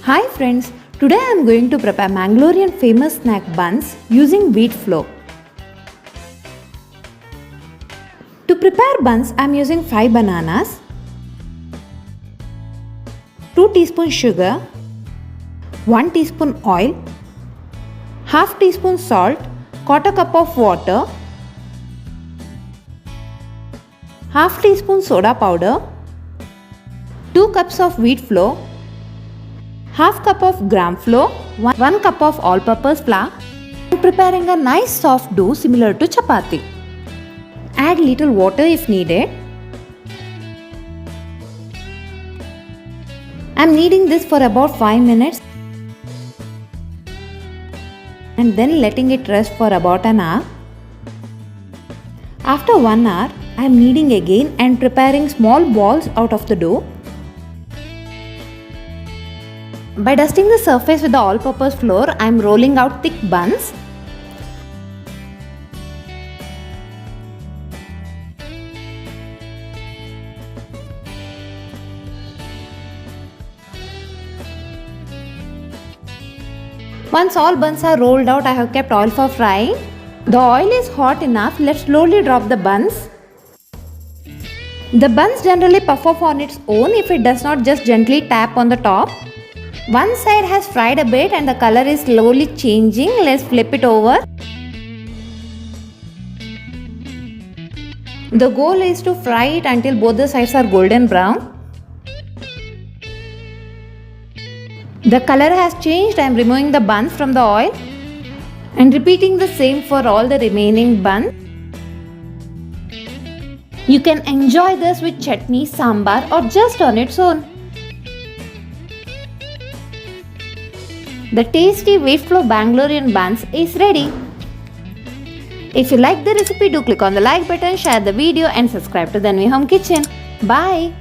Hi friends, today I am going to prepare Mangalorean famous snack buns using wheat flour. To prepare buns, I am using 5 bananas, 2 teaspoons sugar, 1 teaspoon oil, half teaspoon salt, quarter cup of water, half teaspoon soda powder, 2 cups of wheat flour, half cup of gram flour, 1 cup of all-purpose flour. I am preparing a nice soft dough similar to chapati. Add little water if needed. I am kneading this for about 5 minutes and then letting it rest for about an hour. After 1 hour, I am kneading again and preparing small balls out of the dough. By dusting the surface with the all-purpose flour, I am rolling out thick buns. Once all buns are rolled out, I have kept oil for frying. The oil is hot enough. Let's slowly drop the buns. The buns generally puff up on its own if it does not just gently tap on the top. One side has fried a bit and the color is slowly changing. Let's flip it over. The goal is to fry it until both the sides are golden brown. The color has changed. I am removing the buns from the oil and repeating the same for all the remaining buns. You can enjoy this with chutney, sambar or just on its own. The tasty wheat flour Mangalorean buns is ready. If you like the recipe, do click on the like button, share the video and subscribe to the New Home Kitchen. Bye!